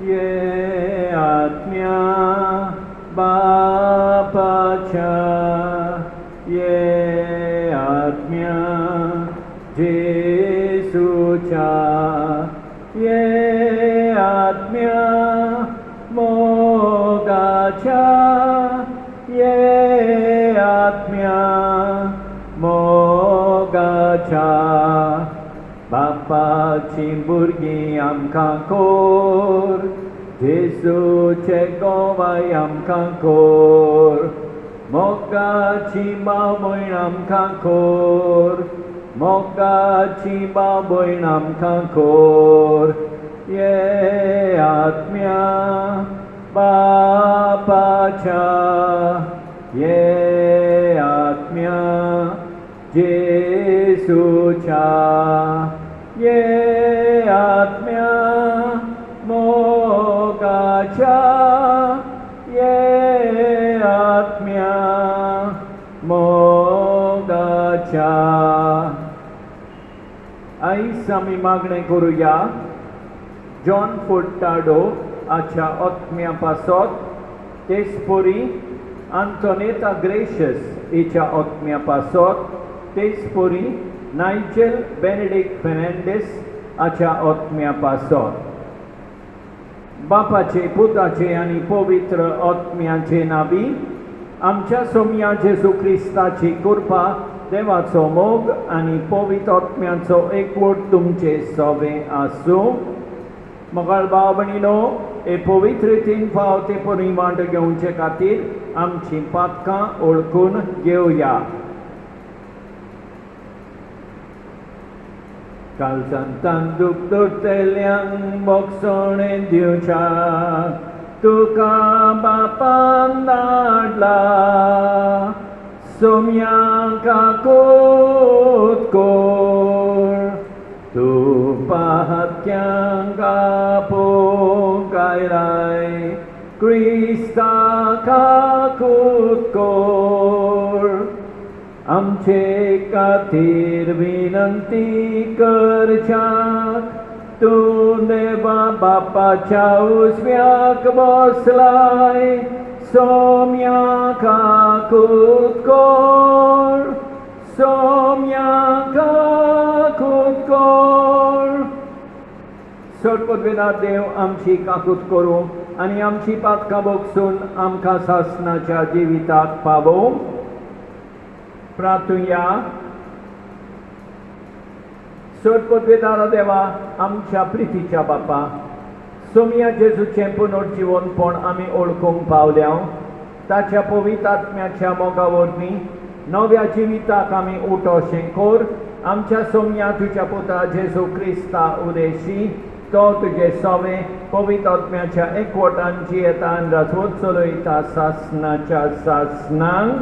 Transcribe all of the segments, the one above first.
ये आत्म्या बापाच्या ये आत्म्या जेसूच्या ये आत्म्या मोगाच्या ये आत्म्या मोगाच्या बापाची भुरगीं आमकां कोर जेसूचे गोवाय आमकां कोर मोगाची भाव भयण आमकां कोर मोगाची भाव भयण आमकां कोर ये आत्म्या बापाच्या ये आत्म्या जेसूच्या ये आत्म्या मोगाच्या ये आत्म्या मोगाच्या आयज आमी मागणें करुया जॉन फुर्टाडो हाच्या आत्म्या पासत तेच परी आंतोनेता ग्रेशियस हिच्या आत्म्या पासत तेच परी नायजेल बेनेडिक्ट फेर्नांडीस हाच्या आत्म्या पासत बापाचे पुताचे आनी पवित्र आत्म्याचे नावी आमच्या सोम्या जेजू क्रिस्ताची कृपा देवाचो मोग आनी पवित्र आत्म्याचो एकवट तुमचे सवे आसूं मोगाळ भाव भयणीनो हे पवित्र रितीन फाव ते परिमाण घेवचे खातीर आमची पातकां ओळखून घेवया. काल संतान दूख दोरतेल्यांक मोगसोणें दिवच्याक तुका बापान धाडला सोम्यांक आकोत कोर तूं पाहत्यांक आपोवंक आयलाय क्रिस्ताक आकोत कोर आमचे खातीर विनंती करच्याक तूं देवा बापाच्या उजव्याक बसलाय सोम्याक आकोत कोर सोम्याक आकोत कोर. सोडपदवेदार देव आमची काकूत करूं आनी आमची पातकां बोगसून आमकां सासणाच्या जिविताक पावोवं. प्रार्थुया. सोडपदवेदार देवा आमच्या प्रितीच्या बापा सोम्या जेजूचें पुनर्जीवनपण आमी ओळखूंक पावल्या ताच्या पवित्र आत्म्याच्या मोगा वरवीं नव्या जिविताक आमी उठोशें कोर. आमच्या सोम्या तुज्या पुता जेजू क्रिस्ता उदेशी तो तुजे सवे पवित्र आत्म्याच्या एकवटान जियेता आनी राजवट चलयता सासणाच्या सासणांक.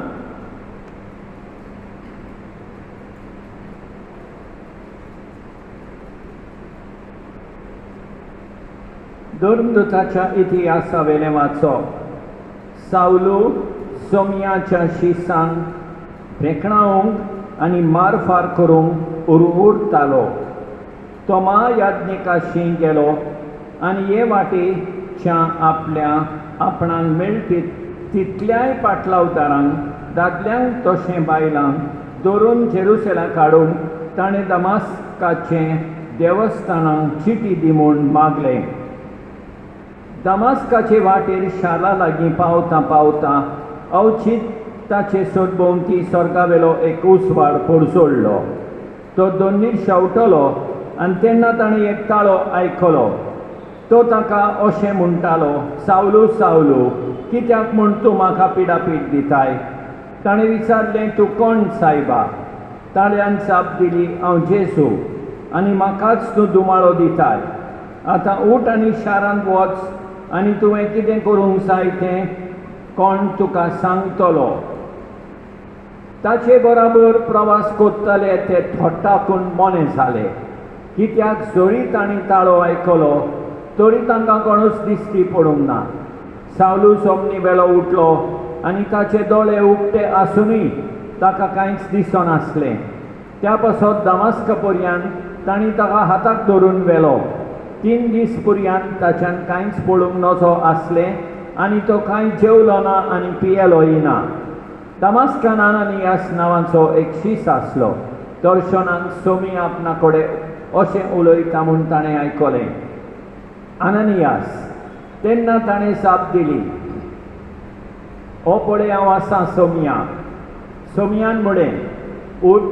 धर्मदूताच्या इतिहासावेलें वाचप. सावलू सोम्याच्या शिसांक भेकणावंक आनी मारफार करूंक उरतालो. तोमा याज्ञिकाशी गेलो आनी हे वाटेच्या आपल्या आपणाक मेळपी तितल्याय पाटलावतारांक दादल्यांक तशें बायलांक धरून जेरुसलेमाक हाडूंक ताणें दमास्काचे देवस्थानांक चिटी दी म्हूण मागलें. दमास्काचे वाटेर शारा लागीं पावता पावता अवचित ताचे सोदभोवती स्वर्गावेलो एक उसवार पडसोडलो. तो दोनीर शेवटलो आनी तेन्ना ताणें एक ताळो आयकलो. तो ताका अशें म्हणटालो, सावलू सावलू कित्याक म्हूण तूं म्हाका पिडापीड दिताय. ताणें विचारलें, तूं कोण सायबा? ताळ्यान जाप दिली, हांव जेजू आनी म्हाकाच तूं दुमाळो दिताय. आतां उठ आनी शारांत वच आनी तुवें कितें करूंक जाय तें कोण तुका सांगतलो. ताचे बरोबर प्रवास करतले ते थोट्टाकून मोने जाले कित्याक जरी तांणी ताळो आयकलो तरी तांकां कोणूच दिश्टी पडूंक ना. सावलू सोमनी वेळो उठलो आनी ताचे दोळे उगटे आसुनूय ताका कांयच दिसनासलें. त्या पासत दमास्क पर्यंत तांणी ताका हाताक धरून व्हेलो 3 दीस पर्यंत ताच्यान कांयच पळोवंक नजो आसलें आनी तो कांय जेवलो ना आनी पियेलोय ना. दमास्कान आनानियास नांवाचो एक शीस आसलो. दर्शनांत सोमी आपणा कडेन अशें उलयता म्हूण ताणें आयकलें. आनानियास. तेन्ना ताणें जाप दिली, ओ पळय हांव आसां सोमिया. सोमियान म्हळें, उठ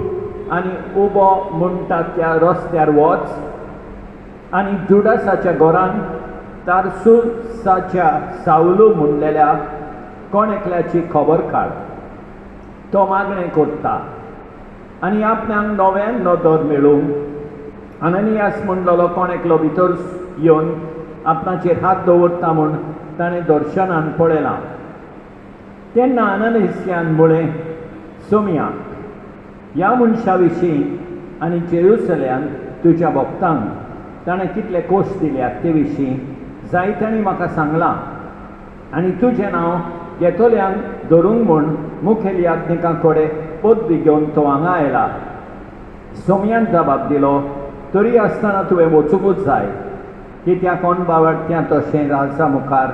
आनी उबो म्हणटा त्या रस्त्यार वच आनी जुडासाच्या घरान तारसुसाच्या सावलू म्हणलेल्या कोणेकल्याची खबर काड. तो मागणें करता आनी आपणाक नव्यान नदर मेळूंक आनानियास म्हणलेलो कोणेकलो भितर येवन आपणाचेर हात दवरता म्हूण ताणें दर्शनान पळयलां. तेन्ना आनानियासान म्हळें, सोमिया, ह्या मनशा विशीं आनी जेरुसलेमांत तुज्या भक्तांक ताणें कितले कोश्ट दिल्यात ते विशीं जायत्यांनी म्हाका सांगलां आनी तुजें नांव येतोल्यांक धरूंक म्हूण मुखेल याज्ञिका कडेन पदवी घेवन तो हांगा आयला. सोमियान जबाब दिलो, तरी आसतना तुवें वचूंकूच जाय, कित्याक कोण बावडट्यां तशें राजा मुखार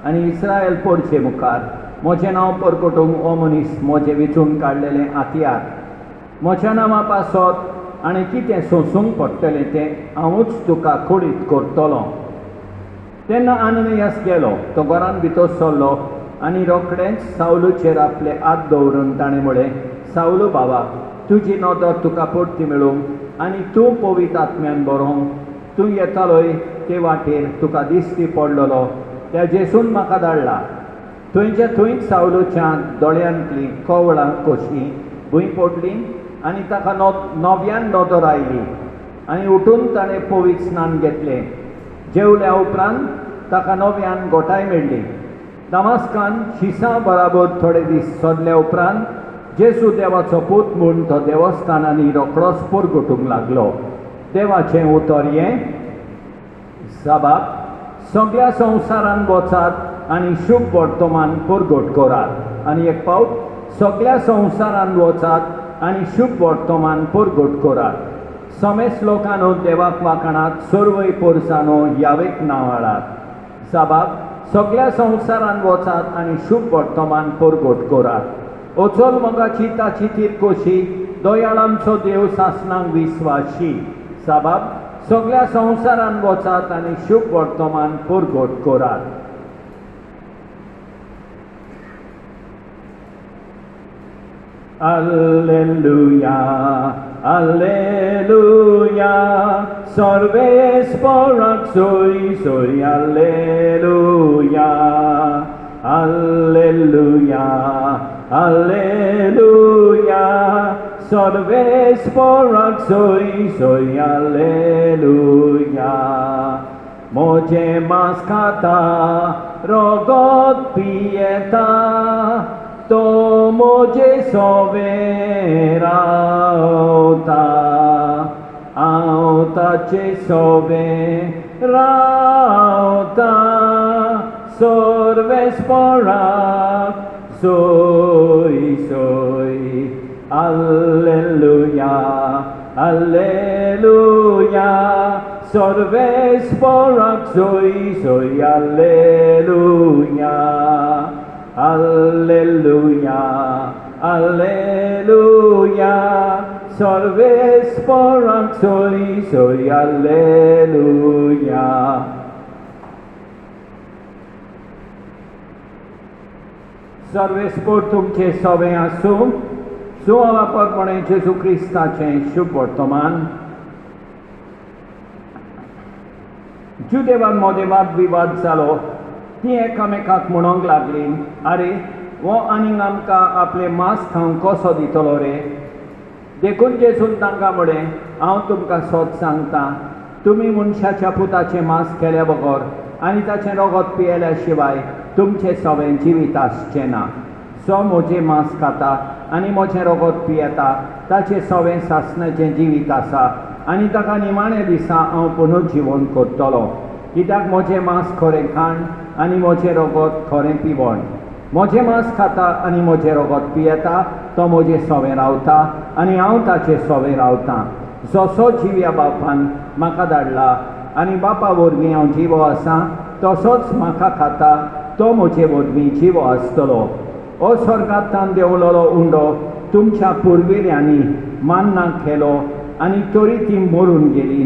आनी इस्रायल पोरचे मुखार म्हजें नांव परगटोवंक हो मनीस म्हजें वेंचून काडलेलें हातयार. म्हज्या नांवा पासत आनी कितें सोंसूंक पडटलें तें हांवूच तुका खोडीत करतलों. तेन्ना आनानियास गेलो. तो घरान भितर सरलो आनी रोखडेंच सावलूचेर आपले हात दवरून ताणें म्हळें, सावलू बाबा, तुजी नदर तुका परती मेळूंक आनी तूं पवित्र आत्म्यान भरोंक तूं येतालोय ते वाटेर तुका दिश्टी पडलेलो त्या जेसून म्हाका धाडला. थंयच्या थंयच सावलूच्या दोळ्यांतली कवळां कशीं भूंय पडली आनी ताका नव्यान नदर आयली आनी उठून ताणें पवित्र स्नान घेतलें. जेवल्या उपरांत ताका नव्यान गोठाय मेळ्ळी. दमास्कान शिसा बराबर थोडे दीस सदल्या उपरांत जेसू देवाचो पूत म्हूण तो देवस्थानांनी रोखडोच परगटूंक लागलो. देवाचें उतर हें, साबाब, सगळ्या संवसारांत वचात आनी शुभ वर्तमान परगट करात. आनी एक पावट, सगळ्या संवसारांत वचात आनी शुभ वर्तमान परगट करात. समेस लोकांनो देवाक वाखणात, सर्वय पोरसांनो यावेक नांव हाडात. साबाब, सगळ्या संवसारांत वचात आनी शुभ वर्तमान परगट करात. ओचोल मोगाची ताची तिरकोशी, दयाळांचो देव सासणांक विस्वाशी. साबाब, सगळ्या संवसारांत वचात आनी शुभ वर्तमान परगट करात. Alleluia, Alleluia, सर्वेस्पराक सोय सोय, Alleluia, Alleluia, Alleluia, सर्वेस्पराक सोय सोय, Alleluia. मोजे मांस खाता, रोगोत पियेता, तो मोजे सोवे रावता. हांव ताचे सोवे रावता, सर्वेस्पराक सोय सोय. Alleluia, Alleluia, सर्वेस्पराक सोय सोय, Alleluia. Alleluia, Alleluia, सर्वेस्पराक सोय सोय, Alleluia. सर्वेस्पर तुमचे सोवे आसूं. सुवापरपणे जेजू क्रिस्ताचें शुभ वर्तमान. जुदेवान मोदेवाद विवाद जालो. ती एकामेकाक म्हणोंक लागली, आरे हो आनीक आमकां आपले मांस खावंक कसो दितलो रे. देखून जेजून तांकां म्हळें, हांव तुमकां सत सांगतां, तुमी मनशाच्या पुताचें मांस केल्या बगर आनी ताचें रगत पियेल्या शिवाय तुमचें सोवें जिवीत आसचें ना. जो म्हजें मांस खाता आनी म्हजें रगत पियेता ताचें सोवें सासणाचें जिवीत आसा आनी ताका निमाणे दिसा हांव पुनर्जीवन करतलो. कित्याक म्हजें मांस खरें खाण आनी म्हजें रगत खरें पिवण. म्हजें मांस खाता आनी म्हजें रगत पियेता तो म्हजें सोवें रावता आनी हांव ताचें सोवें रावतां. जसो जिव्या बापान म्हाका धाडला आनी बापा वरवीं हांव जिवो आसां तसोच म्हाका खाता तो म्हजे वरवीं जिवो आसतलो. हो स्वर्गांतल्यान देंवलोलो उंडो तुमच्या पुर्विल्यांनी मान्नाक केलो आनी तरी ती मरून गेली.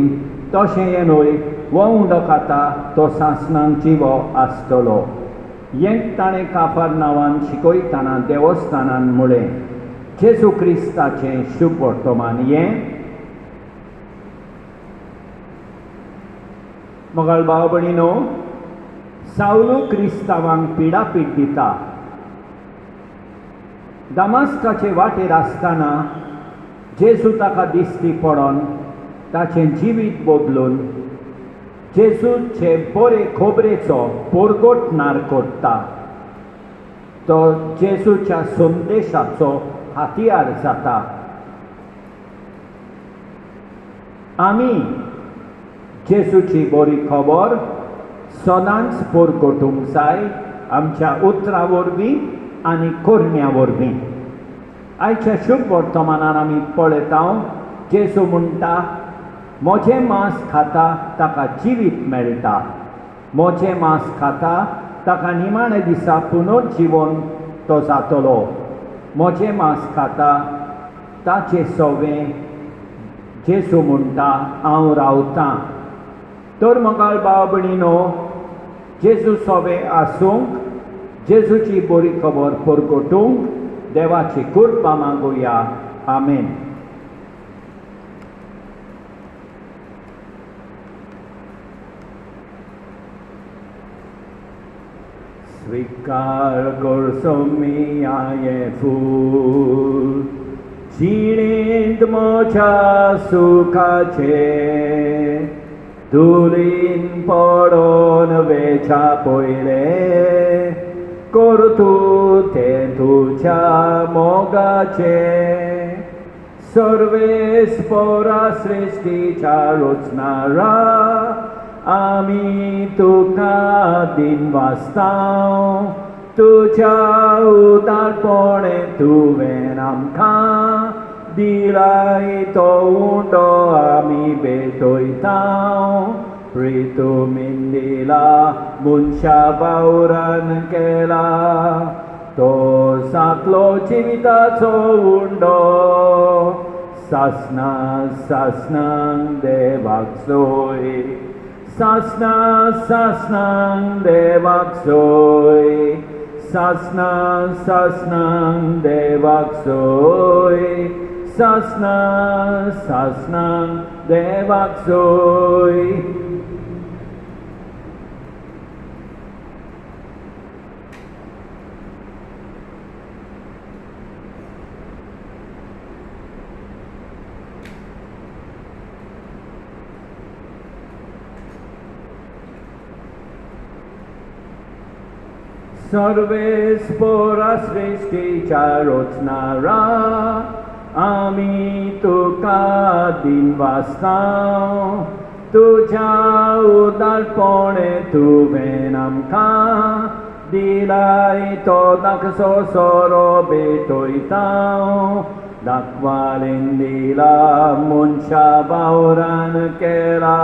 तशें हें न्हय, हो उंडो खाता तो सासणांक जिवो आसतलो. हें ताणें काफारनावान शिकयतना देवस्थानान म्हळें. जेजू क्रिस्ताचें शुभ वर्तमान. हें मोगाळ भाव भयणीनो, सावलू क्रिस्तावांक पिडापीड दिता. दामास्काचे वाटेर आसतना जेजू ताका दिश्टी पडोन ताचें जिवीत बदलून जेजूचे बरे खोबरेचो परगोटणार करता. तो जेजूच्या संदेशाचो हातियार जाता. आमी जेजूची बरी खबर सदांच परगोटूंक जाय आमच्या उतरां वरवीं आनी करण्या वरवीं. आयच्या शुभ वर्तमानान आमी पळयता जेजू म्हणटा, म्हजें मांस खाता ताका जिवीत मेळटा. म्हजें मांस खाता ताका निमाणे दिसा पुनर्जीवन तो जातलो. म्हजें मांस खाता ताचे सवें जेजू म्हणटा हांव रावतां. तर मोगाळ भाव भयणीनो, जेजू सवें आसूंक, जेजूची बरी खबर परगटूंक देवाची कृपा मागुया. आमेन. स्वीकार करचो मी हें फूल जिणेंत म्हज्या सुखाचे. धुलीन पडोन वेच्या पयले कर तूं तें तुज्या मोगाचे. सर्वेस्परा सृश्टीच्या रचणारा आमी तुका दिनवासतां. तुज्या उदारपणे तुवें आमकां दिलाय तो उंडो आमी भेटयता. प्रितुमीन दिला मनशा वावरान केला तो सातलो जिविताचो उंडो. सासना सासनांक देवाक सोय. सासना सासनांक देवाक सोय. सासना सासनांक देवाक सोय. सासना सासनांक देवाक सोय. सर्वेस्परा सृष्टीच्या रचणारा आमी तुका दिनवासतां. तुज्या उदारपणे तुवें आमकां दिलाय तो धाकसो सोरो भेटयता. दाखवालेन दिला मनशा वावरान केला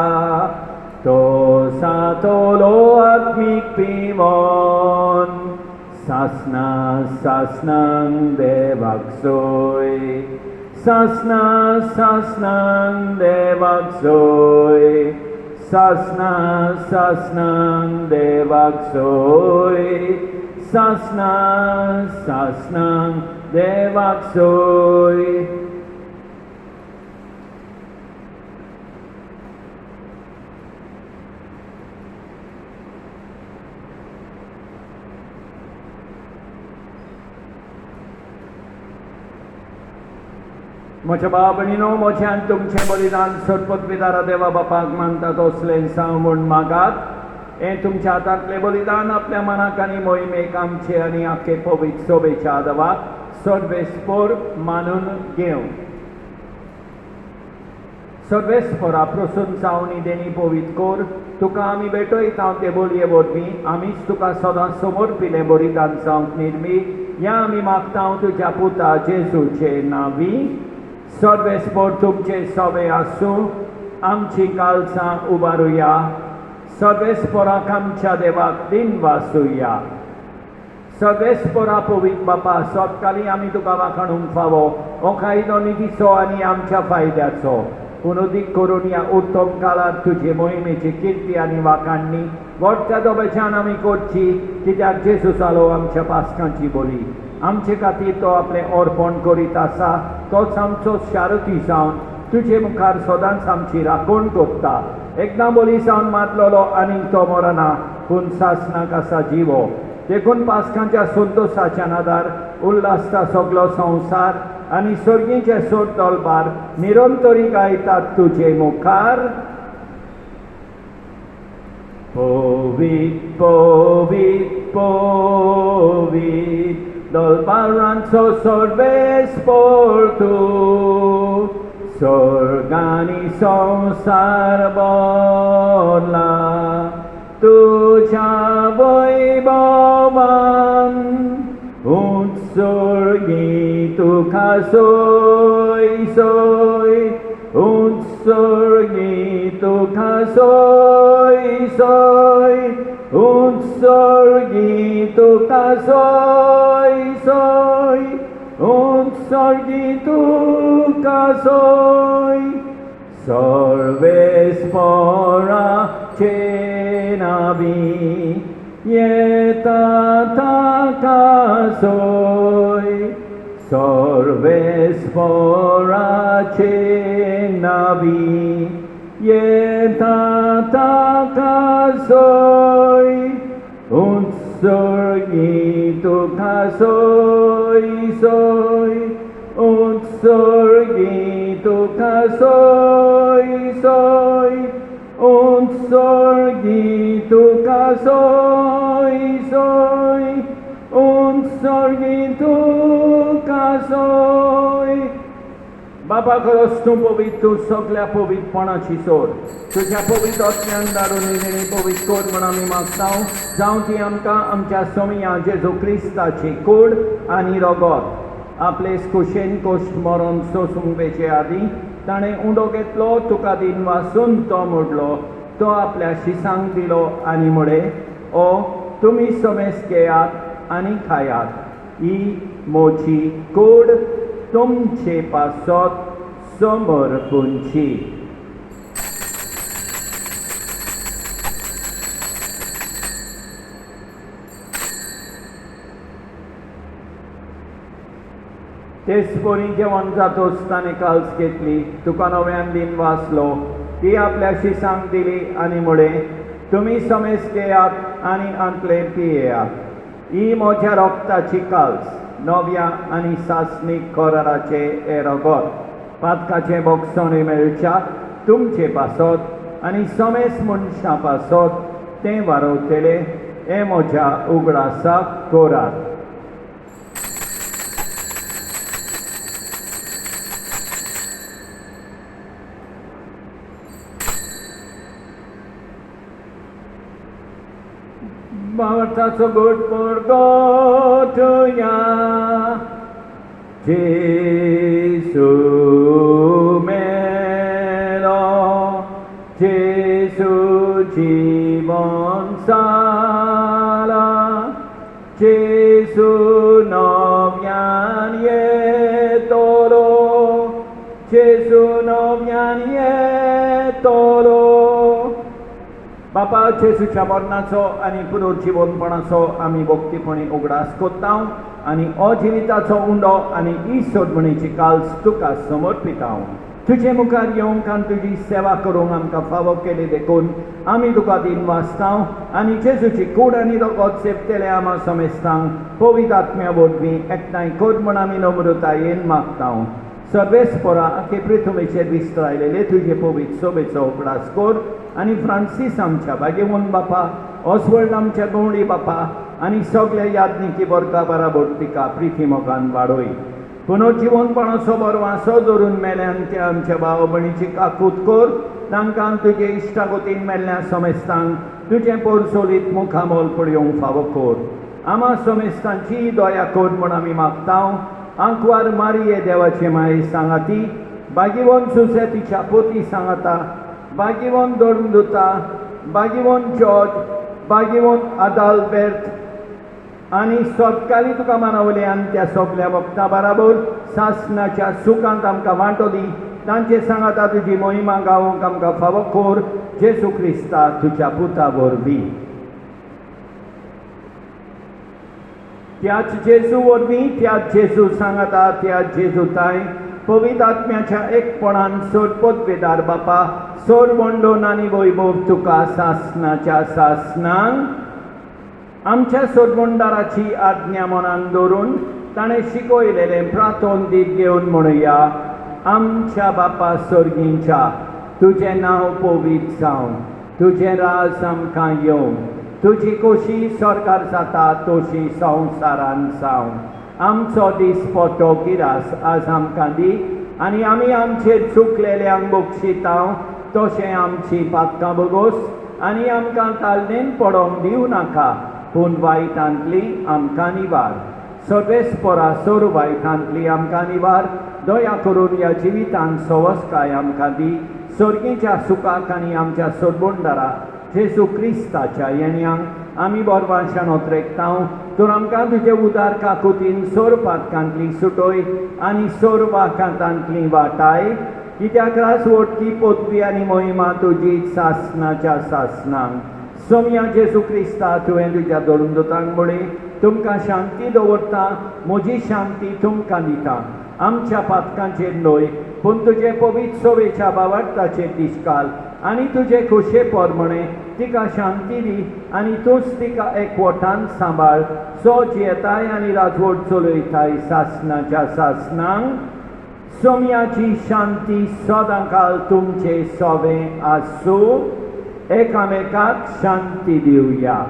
तो सातलो आत्मीक पिवोन. सासना सासनांक देवाक सोय. सासना सासनांक देवाक सोय. सासना सासनांक देवाक सोय. सासना सासनांक देवाक सोय. म्हज्या भाव भयणीनो, म्हज्यान तुमचें बलिदान सर्पत्विदारा देवा बापाक मानता तसलें जावं म्हूण मागात. हें तुमच्या हातांतलें बलिदान आपल्या मनाक आनी मोहिमेक आमचे आनी आख्खे पवित्र सोबेच्या आदवाक सर्वेस्पर मानून घेवं. सर्वेस्परा प्रसन्न जावन देणी पवित्र कर. तुका आमी भेटयता ते बोलये वरवीं आमीच तुका सदांच समर्पिल्लें बलिदान जावंक निर्मी. ह्या आमी मागता तुज्या पुता जेजूचे नांवी. सर्वेस्पर तुमचे सवे आसूं आमची काळजां उबारुया. सर्वेस्पराक आमच्या देवाक दिन वासुया. सर्वेस्परा पवित्र बापा, सतकाळी आमी तुका वाखाणूंक फावो. हो कायदो निधीचो आनी आमच्या फायद्याचो. पूण अदीक करून ह्या उत्तम काळात तुजे मोहिमेची किर्ती आनी वाखाणणी व्हडच्या दोबेच्यान आमी करची, कित्याक जेजू जालो आमच्या पासकांची बली. आमचे खातीर तो आपलें अर्पण करीत आसा. तोच आमचो शारती जावन तुजे मुखार सदांच आमची राखण करता. एकदां बली जावन मारलेलो आनीक तो मरना, पूण सासणाक आसा जिवो. देखून पासकांच्या संतोशाच्या नादार उल्हासता सगलो संवसार आनी सर्गीचे सोड दलबार निरंतरी गायतात तुजे मुखार. पवित्र पवित्र पवित्र दलबारांचो सर्वेस्पर तूं. स्वर्ग आनी संवसार भरला तुझ्या वैभवान. उत्सर्गी तुका सोय सोय. उत्सर्गी तुका सोय सोय. उत्सर्गी तुका सोय सोय. उत्सर्गी तुका सोय. सर्वेस्पराचे नावी येता ताका सोय. सर्वेस्पराचे नावी येता ताका सोय. उत्सर्गी तुका सोय सोय. उत्सर्गी तुका सोय सोय. उत्सर्गी तुका सोय सोय. उत्सर्गी तुका सोय. बाबा खरोच तूं पवित्र, तूं सगळ्या पवित्रपणाची सोड. तुज्या पवित्र आत्म्यान दारून निर्णय पवित्र कोर म्हण आमी मागता. जावं ती आमकां आमच्या समिया जेजू क्रिस्ताची कूड आनी रगत आपले कुशेन कोश्ट मरण सोसूंक वेचे आदीं ताणें उंडो घेतलो, तुका दिन वासून तो मोडलो, तो आपल्या शिसांक दिलो आनी म्हळे, ओ तुमी समेस घेयात आनी खायात. ही मोची कूड तुमचे पासत समर्पूंची. तेचपरी जेवण जातोच ताणें काल्स घेतली, तुका नव्यान दिन वाचलो, ती आपल्या शिसांक दिली आनी म्हळे, तुमी समेस घेयात आनी आंतले पियेयात. ही म्हज्या रोगताची काल्स, नव्या आनी सासणीक कराराचे हे रगत. पातकाचे बोगसणे मेळच्या तुमचे पासत आनी समेस मनशां पासत तें वारवतले. हे म्हज्या उगडासाक करात. Marta's a good forgotten. Jesu melo, Jesu জীবন সালা, Jesu novianie tolo, Jesu novianie tolo. बापा जेजूच्या मरणाचो आनी पुनर्जीवनपणाचो आमी भक्तीपणी उगडास कोत्ता आनी अजिविताचो उंडो आनी ही सोडवणेची काल्स तुका समर्पिता. तुजे मुखार येवंक आनी तुजी सेवा करूंक आमकां फावो केले देखून आमी तुका दिन वाचता आनी जेजूची कूड आनी रगत सेवतले आमा समेस्तांक पवित्र आत्म्या वरवीं एकठांय कर म्हण आमी नम्रतायेन मागता. सर्वेस्परा आखे पृथ्वीचेर विस्तारलेले तुजे पवित्र सोबेचो उगडास कर आनी फ्रांसीस आमच्या भाग्यवन बापा, ऑस्वल्ड आमच्या गवळी बापा आनी सगळे याज्ञिकी वर्गा बराबर तिका प्रिती मोगान वाडय. पुनर्जीवनपणाचो बरो वासो धरून मेल्यान ते आमच्या भाव भयणीची काकूत कर. तांकां तुजे इश्टागतीन मेल्ल्या समेस्तांक तुजें परसोलीत मुखामोल पळयोवंक फावो कर. आमा समेस्तांची दया कर म्हण आमी मागता. आंकवार मारिये देवाचे माये सांगाती, भाग्यवन सुसे तिच्या पोती सांगाता Bagivon Dormduta, Bagivon George, Bagivon Adalbert, आणि सोबकाली तुका मानवल्यान त्या सोगल्या वक्ता बराबर सासनाच्या सुखांत आमकां वांटो दी तांचे सांगाता तुजी मोहिमा गावूंक आमकां फावो कोर जेसू क्रिस्ता तुज्या पुता वरवीं त्याच जेजू वरवीं त्याच जेजू सांगाता त्याच जेजू ताय पवित्र आत्म्याच्या एकपणान सोड पदवेदार बापा सोड वंडोन आनी वैभव तुका सासनाच्या सासनांक आमच्या सोडवंडाराची आज्ञा मनान दवरून ताणें शिकयलेलें प्रार्थोन दीत घेवन म्हणुया आमच्या बापा सर्गींच्या तुजें नांव पवित्र जावं तुजें राज आमकां येवं तुजी खोशी सरकार जाता तशी संवसारान जावं आमचो दिसपटो गिरास आज आमकां दी आनी आमी आमचेर चुकलेल्यांक बक्षितांव तशें आमची पातकां बगोस आनी आमकां तालदेन पडोवंक दिवं नाका पूण वायटांतली आमकां निवार सर्वेस्परा सोर वायटांतली आमकां निवार दया करून ह्या जिवितान सवस्काय आमकां दी सर्गीच्या सुखाक आनी आमच्या सोडवंडारा जेजू क्रिस्ताच्या येण्याक आमी बोरवाशान ओतरेकतांव तर आमकां तुजे उदार काकुतीन सोर पातकांतली सुटोय आनी सोर वाकांतांतली वाटाय कित्याक रासवटकी पदवी आनी मोहिमा तुजी सासनाच्या सासनांक सोम्या जेजू क्रिस्ता तुवें तुज्या दोळुंदोतांक म्हळें तुमकां शांती दवरता म्हजी शांती तुमकां दिता आमच्या पातकांचेर न्हय पूण तुजे पवित्र सोवेच्या भावार्थाचेर दिसकाल आनी तुजे खोशे पोरमणे तिका शांती दी आनी तूंच तिका एकवटान सांबाळ सो जियेताय आनी राजवट चलयताय सासनाच्या सासनांक सोम्याची शांती सदांकाल तुमचे सोवें आसूं एकामेकाक शांती दिवया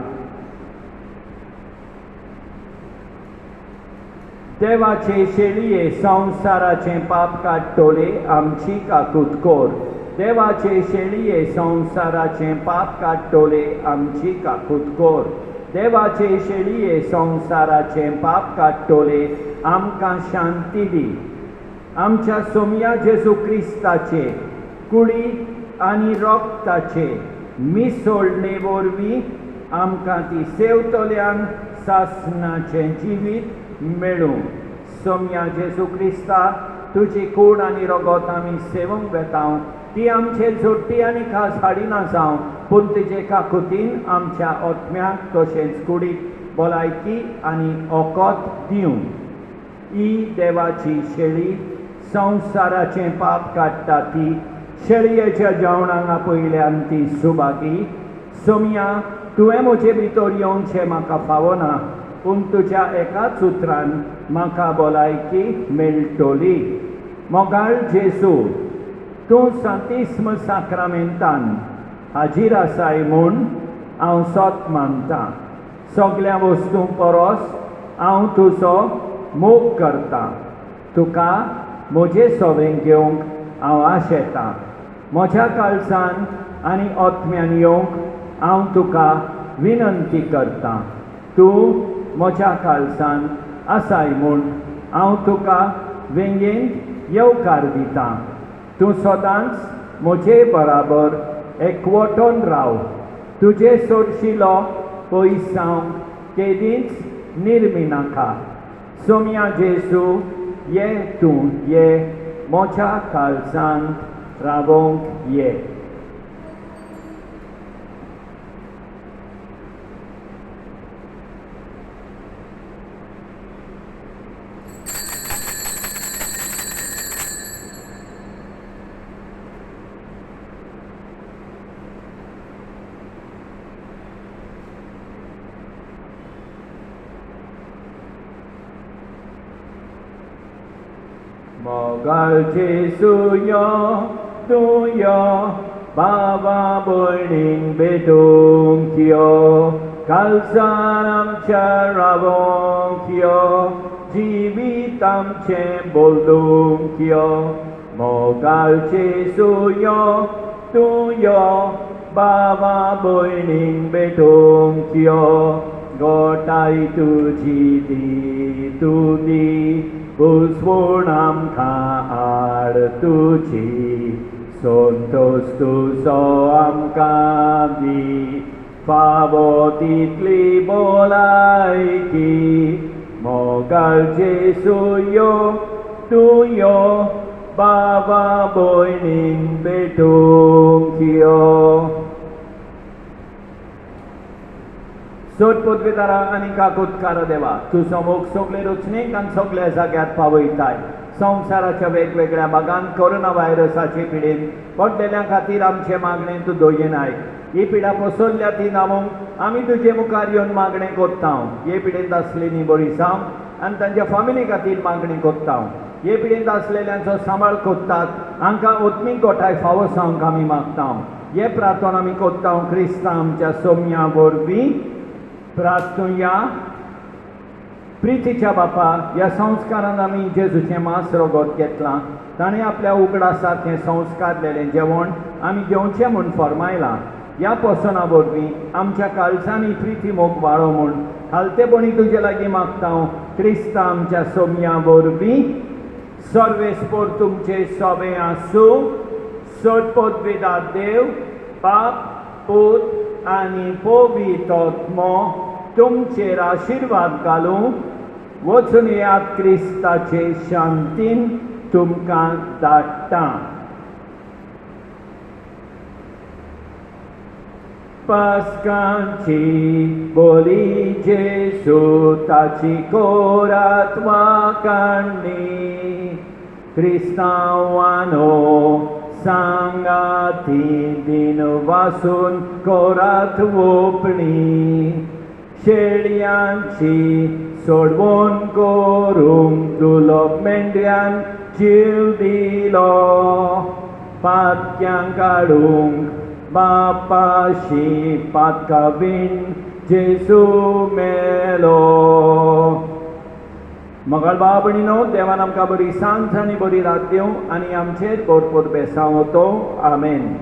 देवाचे शेळये संवसाराचें पाप काडटोले आमची काकूट कोर देवाचे शेळये संवसाराचें पाप काडटोले आमची काकूट कोर देवाचे शेळये संवसाराचें पाप काडटोले आमकां शांती दी आमच्या सोम्या जेजू क्रिस्ताचे कुडी आनी रोगताचे मिसोळणे वरवीं आमकां ती सेवतल्यांक सासनाचें जिवीत मेळूं सोम्या जेजू क्रिस्ता तुजी कूड आनी रोगोत आमी सेवंक वेतांव ती आमचेर जोडटी आनी खास हाडिना जावं पूण तिजे काकुतीन आमच्या ओतम्याक तशेंच कुडीक भलायकी आनी ओकोत दिवं ही देवाची शेळी संवसाराचें पाप काडटा ती शेळयेच्या जेवणाक आपयल्यान ती सुभागी सोम्या तुवें म्हजे भितर येवचें म्हाका फावना पूण तुज्या एकाच उतरान म्हाका भलायकी मेळटली मोगाळ जेजू तूं सांतिस्म साक्रामेंतान हाजीर आसाय म्हूण हांव सोत मानतां सगळ्या वस्तूंक परस हांव तुजो मोग करतां तुका म्हजें सोवें घेवंक हांव आशेतां म्हज्या काळजान आनी ओतम्यान येवंक हांव तुका विनंती करतां तूं म्हज्या काळजान आसाय म्हूण हांव तुका वेंगेंत येवकार दितां तूं सदांच म्हजे बराबर एकवटून राव तुजे सोडशिलो पयस जावंक केदींच निर्मिनाका सोम्या जेजू ये तूं ये म्हज्या काळजांत रावोंक ये मोगाळ जेजू यो तूं यो बाबा भयणींक भेटूंक यो काळजान आमच्या रावोंक यो जिवीत आमचें बोलूंक यो मोगाळ जेजू यो तूं यो बाबा भयणींक भेटूंक यो गोटाय तुजी दी तूं दी बुजवण आमकां हाड तुजी संतोष तुजो आमकां दी फावो तितली भलायकी मोगाळ जेसूयो तुयो बाबा भयणींक भेटूंक यो. सोद पदवीदारा आनी काकुतकार देवा तुजो मोग सगळे रचणेक आनी सगळ्या जाग्यार पावयताय. संवसाराच्या वेगवेगळ्या भागांत कोरोना व्हायरसाचे पिडेन पडलेल्या खातीर आमचे मागणें तूं दोयनाय. ही पिडा पसरल्या ती नामूंक आमी तुजे मुखार येवन मागणें कोत्ता. हे पिडेंत आसलेलीं बरी जावं आनी तांच्या फामिली खातीर मागणें कोत्ता. हे पिडेंत आसलेल्यांचो सांबाळ कोत्तात हांकां ओत्मीक गोठाय फावो जावंक आमी मागता. हे प्रार्थना आमी कोत्ता क्रिस्तांव आमच्या सोम्या वरवीं प्रार्थुया. प्रितीच्या बापा ह्या संस्कारान आमी जेजूचें मास रोगोत घेतलां. ताणें आपल्या उगडासाक हें संस्कारलेलें जेवण आमी घेवचें म्हूण फरमायलां. ह्या पोसना वरवीं आमच्या काळजांनी प्रिती मोग वाडो म्हूण हालतेपणी तुजे लागीं मागता. क्रिस्तांव आमच्या सोम्या वरवीं सर्वेस्पोर तुमचे सोबे आसूं. सटपदवीदार देव बाप पूत आनी पवित्र आत्मो तुमचेर आशिर्वाद घालूं. वचून येयात क्रिस्ताचे शांतीन तुमकां धाडटा. पास्कांची बोली जेसू ताची कोरात्मा काडणी. क्रिस्तांवानो सांगाती दिन वासून कोरात ओपणी. शेळयांची सोडवण करूंक दुलोप मेंढ्यान जीव दिलो. पातक्यांक काडूंक बापाशी पातका बीन जेसू मेलो. मगळ भाव भयणीनो देवान आमकां बरी सांज आनी बरी रात दिवं आनी आमचेर भरपूर बेसांव होतो. आमेन.